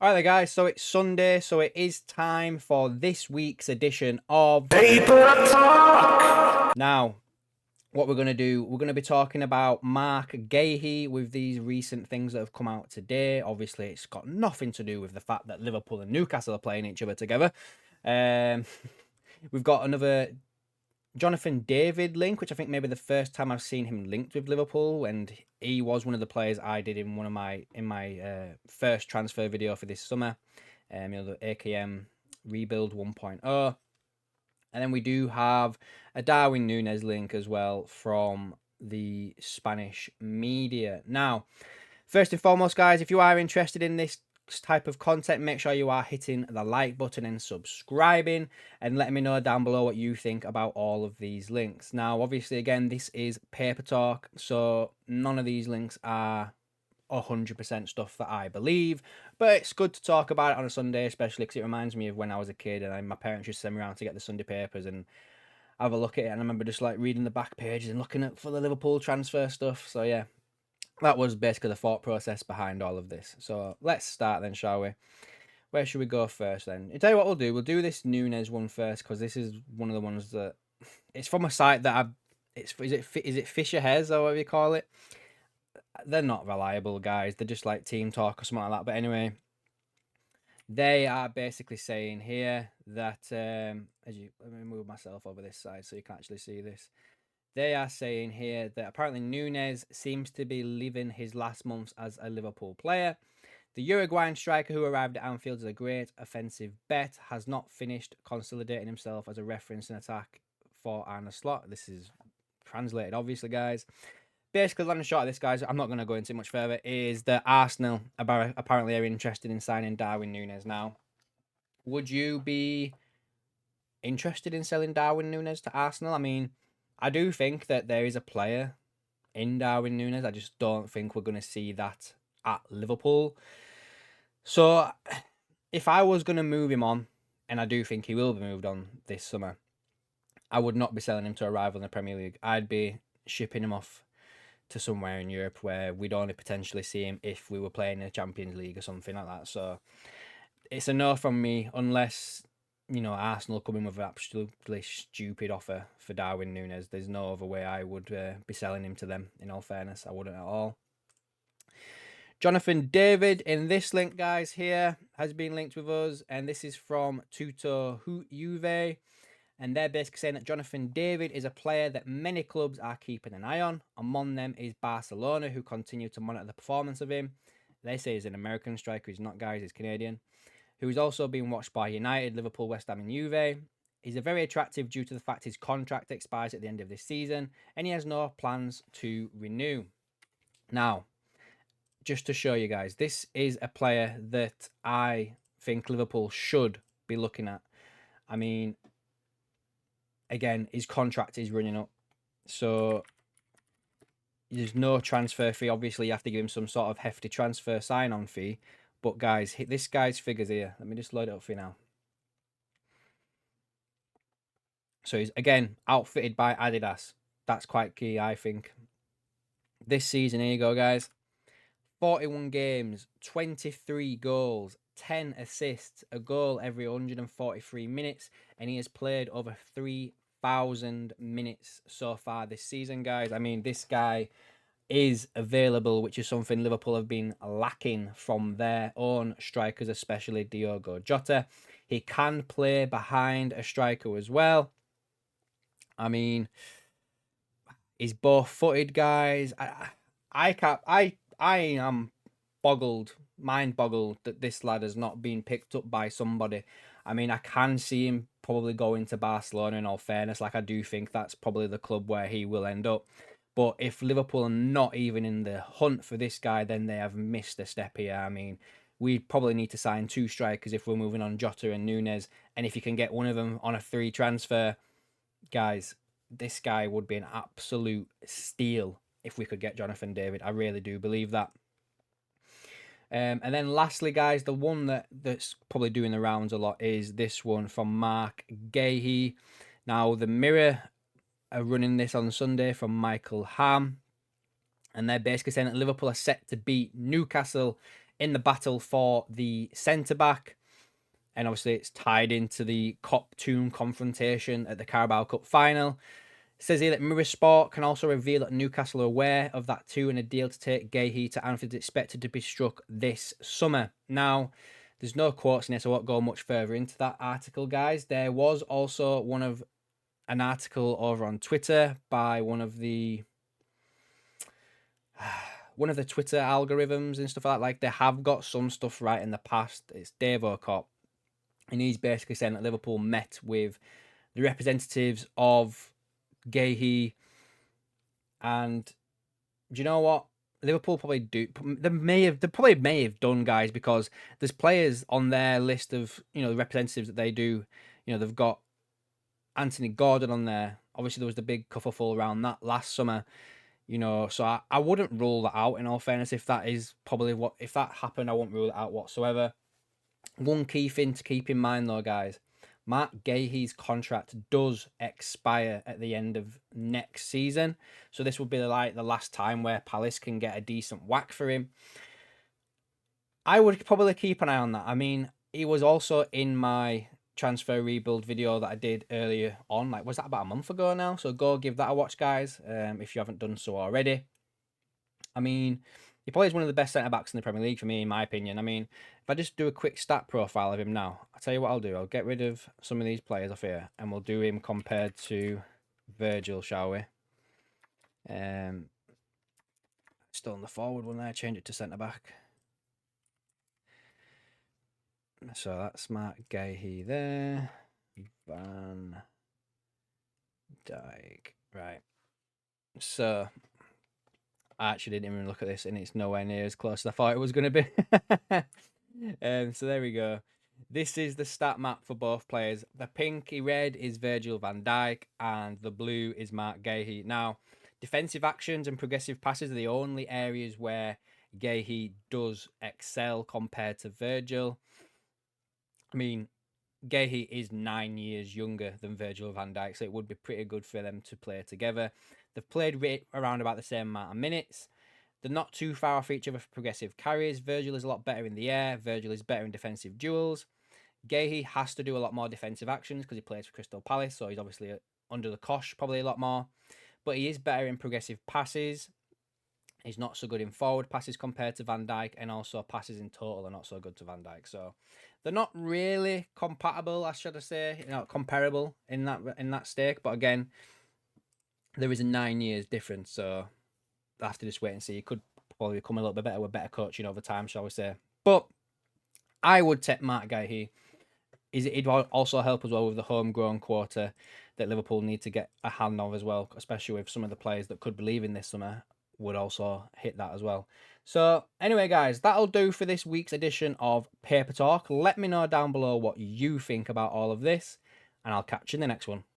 All right, guys. So it's Sunday, so it is time for this week's edition of PaperTalk. Now, what we're going to do, we're going to be talking about Mark Guehi with these recent things that have come out today. Obviously, it's got nothing to do with the fact that Liverpool and Newcastle are playing each other together. We've got another Jonathan David link, which I think maybe the first time I've seen him linked with Liverpool, and he was one of the players I did in my first transfer video for this summer. The AKM Rebuild 1.0. And then we do have a Darwin Nunez link as well from the Spanish media. Now, first and foremost, guys, if you are interested in this type of content, make sure you are hitting the like button and subscribing, and let me know down below what you think about all of these links. Now, obviously, again, this is PaperTalk, so none of these links are 100% stuff that I believe, but it's good to talk about it on a Sunday, especially because it reminds me of when I was a kid and my parents used to send me around to get the Sunday papers and have a look at it, and I remember just like reading the back pages and looking at for the Liverpool transfer stuff. So yeah, that was basically the thought process behind all of this. So let's start then, shall we? Where should we go first then? I'll tell you what we'll do this Nunez one first, because this is one of the ones that it's from a site that is it Fisher Hez or whatever you call it. They're not reliable, guys. They're just like Team Talk or something like that. But anyway, they are basically saying here that let me move myself over this side so you can actually see this. They are saying here that apparently Nunez seems to be living his last months as a Liverpool player. The Uruguayan striker who arrived at Anfield as a great offensive bet has not finished consolidating himself as a reference in attack for Arne Slot. This is translated, obviously, guys. Basically, long and short of this, guys, I'm not going to go into much further, is that Arsenal apparently are interested in signing Darwin Nunez. Now, would you be interested in selling Darwin Nunez to Arsenal? I mean, I do think that there is a player in Darwin Nunez. I just don't think we're going to see that at Liverpool. So, if I was going to move him on, and I do think he will be moved on this summer, I would not be selling him to a rival in the Premier League. I'd be shipping him off to somewhere in Europe where we'd only potentially see him if we were playing in the Champions League or something like that. So it's a no from me, unless, you know, Arsenal come in with an absolutely stupid offer for Darwin Nunez. There's no other way I would be selling him to them, in all fairness. I wouldn't at all. Jonathan David in this link, guys, here has been linked with us, and this is from Tuto Juve. And they're basically saying that Jonathan David is a player that many clubs are keeping an eye on. Among them is Barcelona, who continue to monitor the performance of him. They say he's an American striker. He's not, guys. He's Canadian. Who is also being watched by United, Liverpool, West Ham and Juve. He's a very attractive due to the fact his contract expires at the end of this season, and he has no plans to renew. Now, just to show you guys, this is a player that I think Liverpool should be looking at. I mean, again, his contract is running up, so there's no transfer fee. Obviously, you have to give him some sort of hefty transfer sign-on fee. But guys, this guy's figures here. Let me just load it up for you now. So he's, again, outfitted by Adidas. That's quite key, I think. This season, here you go, guys. 41 games, 23 goals, 10 assists, a goal every 143 minutes, and he has played over 3,000 minutes so far this season, guys. I mean, this guy is available, which is something Liverpool have been lacking from their own strikers, especially Diogo Jota. He can play behind a striker as well. I mean, he's both footed, guys. I am mind boggled that this lad has not been picked up by somebody. I mean, I can see him probably going to Barcelona, in all fairness. Like, I do think that's probably the club where he will end up. But if Liverpool are not even in the hunt for this guy, then they have missed a step here. I mean, we probably need to sign 2 strikers if we're moving on Jota and Nunez. And if you can get one of them on a 3 transfer, guys, this guy would be an absolute steal if we could get Jonathan David. I really do believe that. And then lastly, guys, the one that's probably doing the rounds a lot is this one from Mark Guehi. Now, the Mirror are running this on Sunday from Michael Ham. And they're basically saying that Liverpool are set to beat Newcastle in the battle for the centre-back. And obviously it's tied into the Cop-Toon confrontation at the Carabao Cup final. It says here that Mirror Sport can also reveal that Newcastle are aware of that too, and a deal to take Guehi to Anfield is expected to be struck this summer. Now, there's no quotes in here, so I won't go much further into that article, guys. There was also an article over on Twitter by one of the Twitter algorithms and stuff like that. Like, they have got some stuff right in the past. It's Dave O'Cott, and he's basically saying that Liverpool met with the representatives of Guehi, and do you know what? Liverpool probably do. They probably may have done, guys, because there's players on their list of the representatives that they do. They've got Anthony Gordon on there. Obviously, there was the big kerfuffle around that last summer. So I wouldn't rule that out. In all fairness, if that happened, I wouldn't rule it out whatsoever. One key thing to keep in mind, though, guys, Mark Guehi's contract does expire at the end of next season. So this will be like the last time where Palace can get a decent whack for him. I would probably keep an eye on that. I mean, he was also in my transfer rebuild video that I did earlier on. Like, was that about a month ago now? So go give that a watch, guys, if you haven't done so already. I mean, he probably is one of the best centre-backs in the Premier League for me, in my opinion. I mean, if I just do a quick stat profile of him now, I'll tell you what I'll do. I'll get rid of some of these players off here, and we'll do him compared to Virgil, shall we? Still on the forward one there. Change it to centre-back. So that's Mark Guehi there. Van Dijk. Right. So I actually didn't even look at this, and it's nowhere near as close as I thought it was going to be. So there we go. This is the stat map for both players. The pinky red is Virgil van Dijk, and the blue is Mark Guehi. Now, defensive actions and progressive passes are the only areas where Guehi does excel compared to Virgil. I mean, Guehi is 9 years younger than Virgil van Dijk, so it would be pretty good for them to play together. They've played around about the same amount of minutes. They're not too far off each other for progressive carries. Virgil is a lot better in the air. Virgil is better in defensive duels. Guehi has to do a lot more defensive actions because he plays for Crystal Palace, so he's obviously under the cosh probably a lot more. But he is better in progressive passes. He's not so good in forward passes compared to Van Dijk, and also passes in total are not so good to Van Dijk. So they're not really compatible, should I say, comparable in that stake. But again, there is a 9 years difference, so I have to just wait and see. He could probably become a little bit better with better coaching over time, shall we say. But I would take Mark Guehi. It'd also help as well with the homegrown quota that Liverpool need to get a hand of as well, especially with some of the players that could be leaving this summer would also hit that as well. So anyway, guys, that'll do for this week's edition of Paper Talk. Let me know down below what you think about all of this, and I'll catch you in the next one.